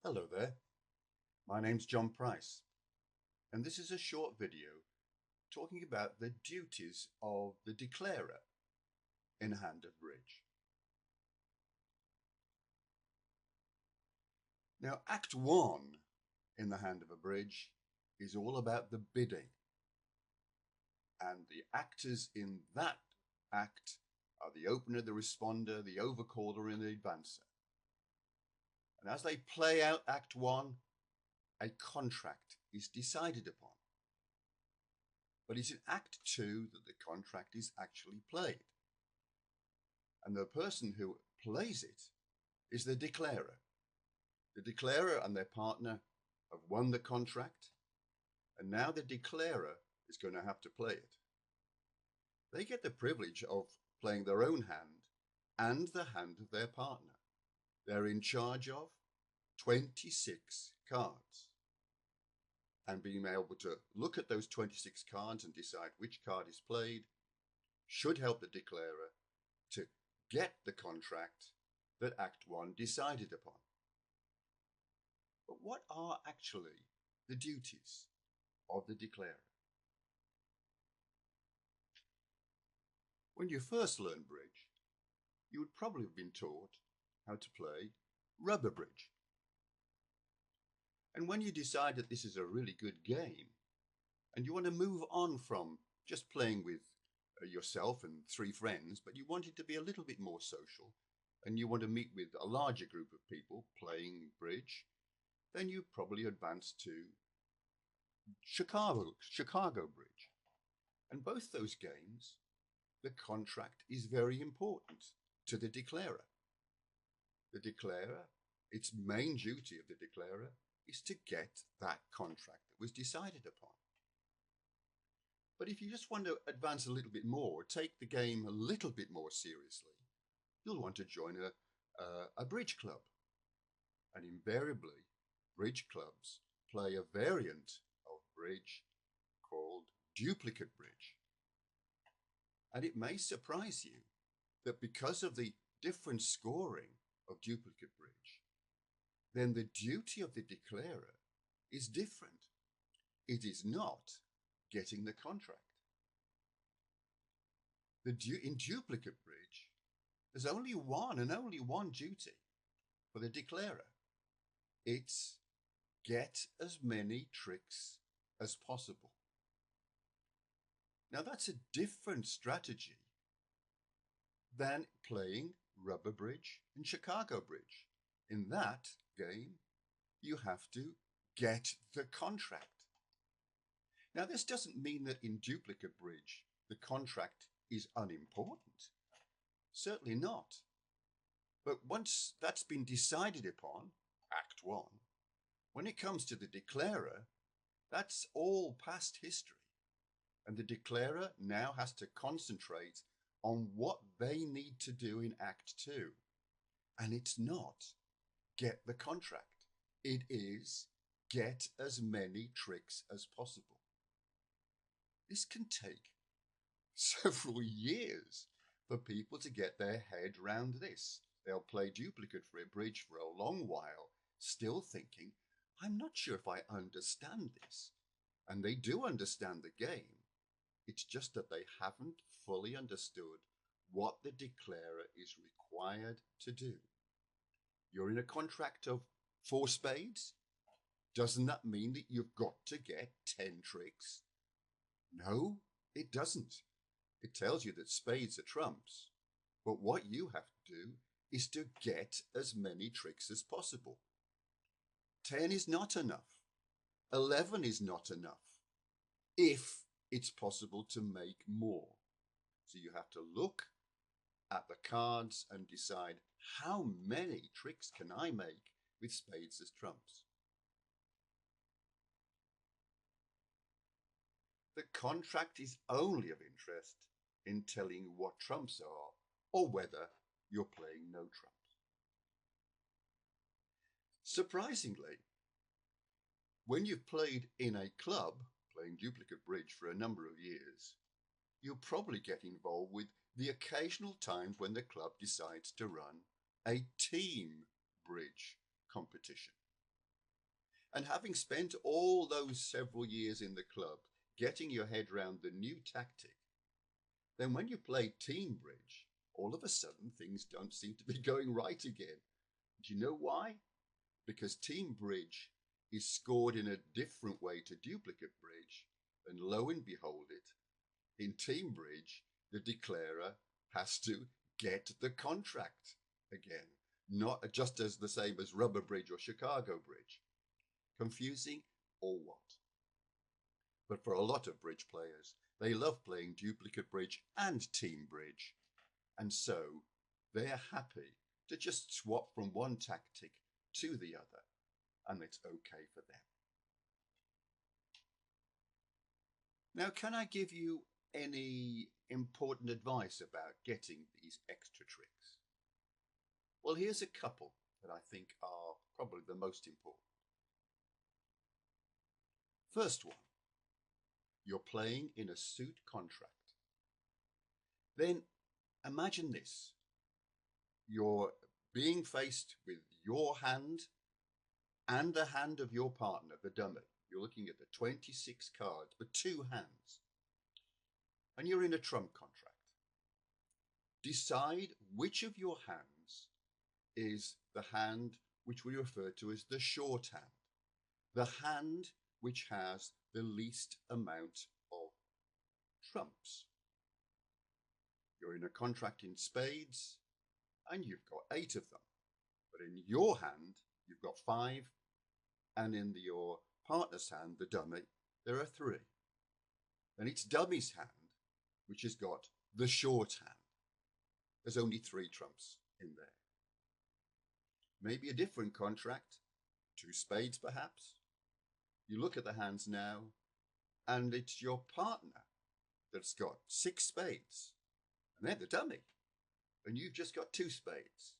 Hello there, my name's John Price, and this is a short video talking about the duties of the declarer in Hand of Bridge. Now, Act 1 in the Hand of a Bridge is all about the bidding, and the actors in that act are the opener, the responder, the overcaller, and the advancer. And as they play out Act 1, a contract is decided upon. But it's in Act 2 that the contract is actually played. And the person who plays it is the declarer. The declarer and their partner have won the contract, and now the declarer is going to have to play it. They get the privilege of playing their own hand and the hand of their partner. They're in charge of 26 cards. And being able to look at those 26 cards and decide which card is played should help the declarer to get the contract that Act 1 decided upon. But what are actually the duties of the declarer? When you first learned bridge, you would probably have been taught how to play rubber bridge. And when you decide that this is a really good game, and you want to move on from just playing with yourself and 3 friends, but you want it to be a little bit more social, and you want to meet with a larger group of people playing bridge, then you probably advance to Chicago Bridge. And both those games, the contract is very important to the declarer. The declarer, its main duty of the declarer, is to get that contract that was decided upon. But if you just want to advance a little bit more, take the game a little bit more seriously, you'll want to join a bridge club. And invariably, bridge clubs play a variant of bridge called duplicate bridge. And it may surprise you that because of the different scoring of duplicate bridge, then the duty of the declarer is different. It is not getting the contract. In duplicate bridge, there's only one duty for the declarer. It's get as many tricks as possible. Now that's a different strategy than playing rubber bridge and Chicago bridge. In that game, you have to get the contract. Now, this doesn't mean that in duplicate bridge, the contract is unimportant. Certainly not. But once that's been decided upon, Act 1, when it comes to the declarer, that's all past history. And the declarer now has to concentrate on what they need to do in Act 2. And it's not get the contract. It is get as many tricks as possible. This can take several years for people to get their head round this. They'll play duplicate for a bridge for a long while, still thinking, I'm not sure if I understand this. And they do understand the game. It's just that they haven't fully understood what the declarer is required to do. You're in a contract of 4 spades? Doesn't that mean that you've got to get 10 tricks? No, it doesn't. It tells you that spades are trumps. But what you have to do is to get as many tricks as possible. 10 is not enough. 11 is not enough. If it's possible to make more. So you have to look at the cards and decide how many tricks can I make with spades as trumps. The contract is only of interest in telling what trumps are or whether you're playing no trumps. Surprisingly, when you've played in a club, playing duplicate bridge for a number of years, you'll probably get involved with the occasional times when the club decides to run a team bridge competition. And having spent all those several years in the club getting your head round the new tactic, then when you play team bridge, all of a sudden things don't seem to be going right again. Do you know why? Because team bridge is scored in a different way to duplicate bridge, and lo and behold it, in team bridge, the declarer has to get the contract again, not just as the same as rubber bridge or Chicago bridge. Confusing or what? But for a lot of bridge players, they love playing duplicate bridge and team bridge, and so they're happy to just swap from one tactic to the other, and it's okay for them. Now, can I give you any important advice about getting these extra tricks? Well, here's a couple that I think are probably the most important. First one, you're playing in a suit contract. Then imagine this. You're being faced with your hand and the hand of your partner, the dummy. You're looking at the 26 cards, but two hands. And you're in a trump contract. Decide which of your hands is the hand which we refer to as the short hand. The hand which has the least amount of trumps. You're in a contract in spades, and you've got 8 of them. But in your hand, you've got 5, and in your partner's hand, the dummy, there are 3. And it's dummy's hand, which has got the short hand. There's only 3 trumps in there. Maybe a different contract, 2 spades perhaps. You look at the hands now, and it's your partner that's got 6 spades, and they're the dummy. And you've just got 2 spades.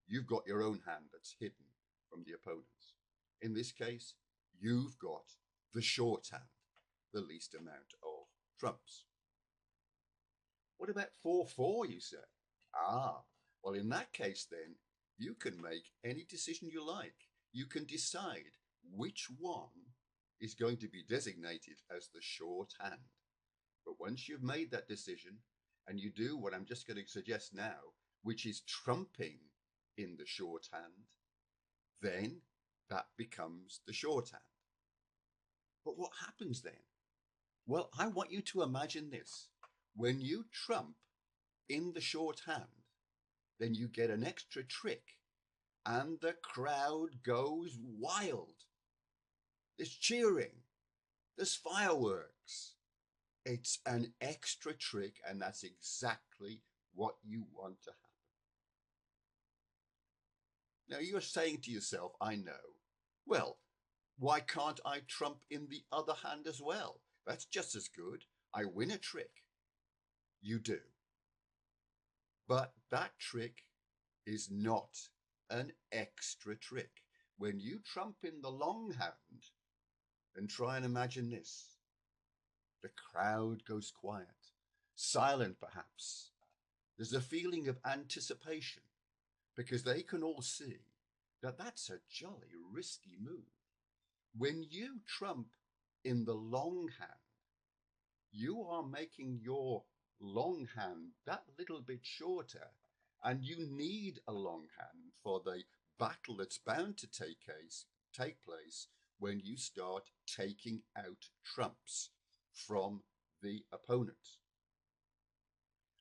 You've got your own hand that's hidden from the opponent's. In this case, you've got the short hand, the least amount of trumps. What about 4-4, you say? Well, in that case then, you can make any decision you like. You can decide which one is going to be designated as the short hand. But once you've made that decision, and you do what I'm just going to suggest now, which is trumping in the short hand, then that becomes the short hand. But what happens then? Well, I want you to imagine this. When you trump in the short hand, then you get an extra trick, and the crowd goes wild. There's cheering, there's fireworks. It's an extra trick, and that's exactly what you want to happen. Now you're saying to yourself, I know, well, why can't I trump in the other hand as well? That's just as good. I win a trick. You do. But that trick is not an extra trick. When you trump in the long hand, then try and imagine this. The crowd goes quiet, silent perhaps. There's a feeling of anticipation because they can all see that that's a jolly risky move. When you trump in the long hand, you are making your long hand that little bit shorter, and you need a long hand for the battle that's bound to take place when you start taking out trumps from the opponent.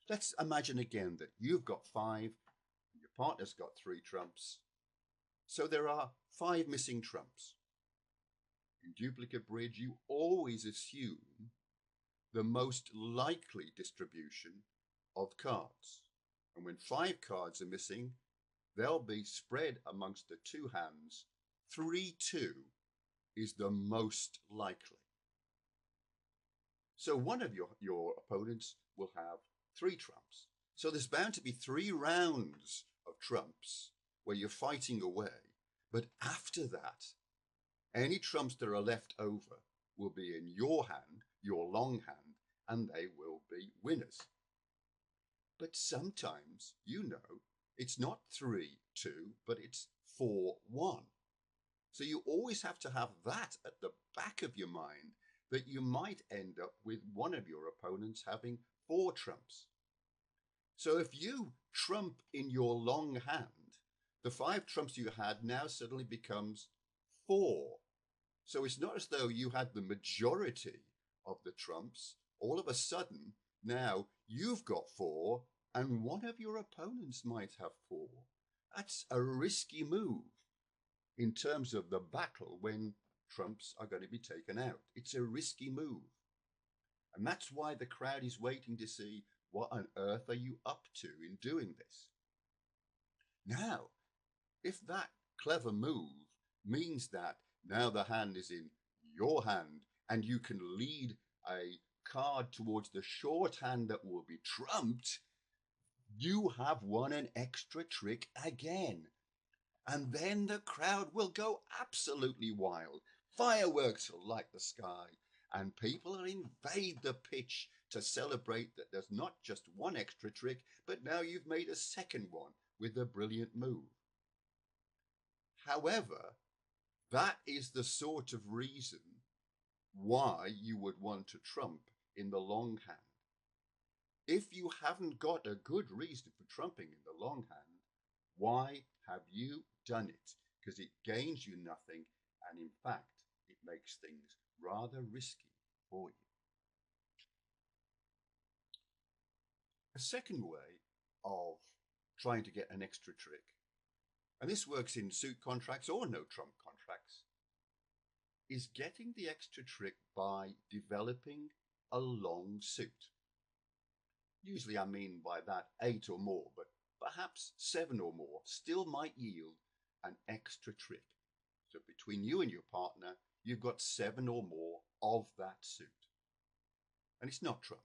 Let's imagine again that you've got 5, and your partner's got 3 trumps. So there are 5 missing trumps. In duplicate bridge, you always assume the most likely distribution of cards. And when 5 cards are missing, they'll be spread amongst the 2 hands. 3-2 is the most likely. So one of your opponents will have 3 trumps. So there's bound to be 3 rounds of trumps where you're fighting away. But after that, any trumps that are left over will be in your hand, your long hand, and they will be winners. But sometimes, you know, it's not 3-2, but it's 4-1. So you always have to have that at the back of your mind, that you might end up with one of your opponents having 4 trumps. So if you trump in your long hand, the 5 trumps you had now suddenly becomes 4. So it's not as though you had the majority of the trumps. All of a sudden, now you've got 4 and one of your opponents might have 4. That's a risky move in terms of the battle when trumps are going to be taken out. It's a risky move. And that's why the crowd is waiting to see, what on earth are you up to in doing this? Now, if that clever move means that now the hand is in your hand and you can lead a card towards the short hand that will be trumped, you have won an extra trick again. And then the crowd will go absolutely wild. Fireworks will light the sky, and people will invade the pitch to celebrate that there's not just one extra trick, but now you've made a second one with a brilliant move. However, that is the sort of reason why you would want to trump in the long hand. If you haven't got a good reason for trumping in the long hand, why have you done it? Because it gains you nothing, and in fact, it makes things rather risky for you. A second way of trying to get an extra trick, and this works in suit contracts or no trump contracts, is getting the extra trick by developing a long suit. Usually I mean by that 8 or more, but perhaps 7 or more still might yield an extra trick. So between you and your partner, you've got 7 or more of that suit. And it's not trumps.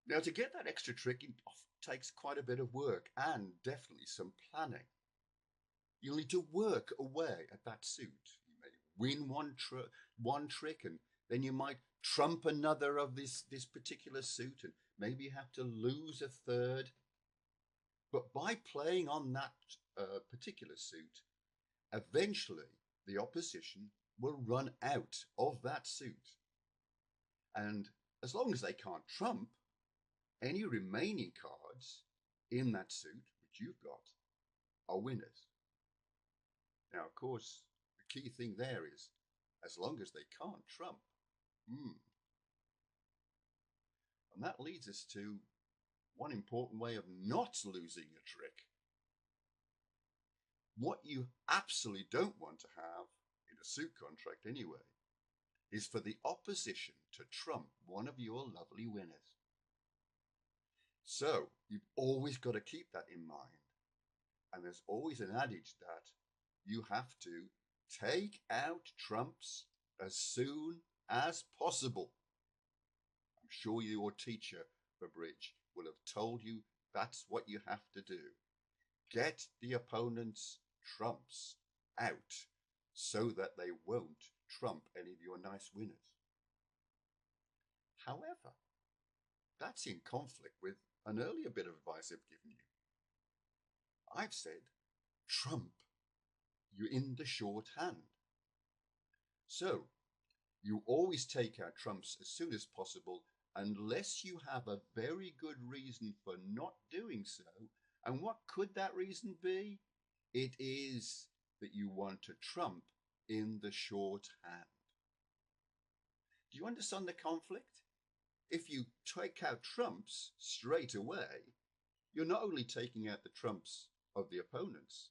Now, to get that extra trick, it often takes quite a bit of work and definitely some planning. You'll need to work away at that suit. You may win one trick, and then you might trump another of this particular suit, and maybe you have to lose a third. But by playing on that particular suit, eventually the opposition will run out of that suit. And as long as they can't trump, any remaining cards in that suit, which you've got, are winners. Now, of course, the key thing there is, as long as they can't trump. And that leads us to one important way of not losing a trick. What you absolutely don't want to have, in a suit contract anyway, is for the opposition to trump one of your lovely winners. So you've always got to keep that in mind. And there's always an adage that you have to take out trumps as soon as possible. I'm sure your teacher for bridge will have told you that's what you have to do. Get the opponent's trumps out so that they won't trump any of your nice winners. However, that's in conflict with an earlier bit of advice I've given you. I've said, trump, you're in the short hand. So, you always take out trumps as soon as possible unless you have a very good reason for not doing so. And what could that reason be? It is that you want to trump in the short hand. Do you understand the conflict? If you take out trumps straight away, you're not only taking out the trumps of the opponents,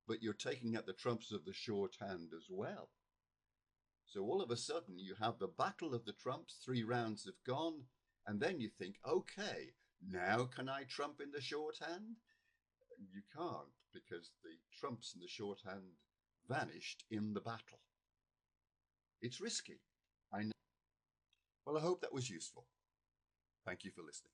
but you're taking out the trumps of the short hand as well. So all of a sudden you have the battle of the trumps, 3 rounds have gone, and then you think, okay, now can I trump in the short hand? You can't, because the trumps in the short hand vanished in the battle. It's risky, I know. Well, I hope that was useful. Thank you for listening.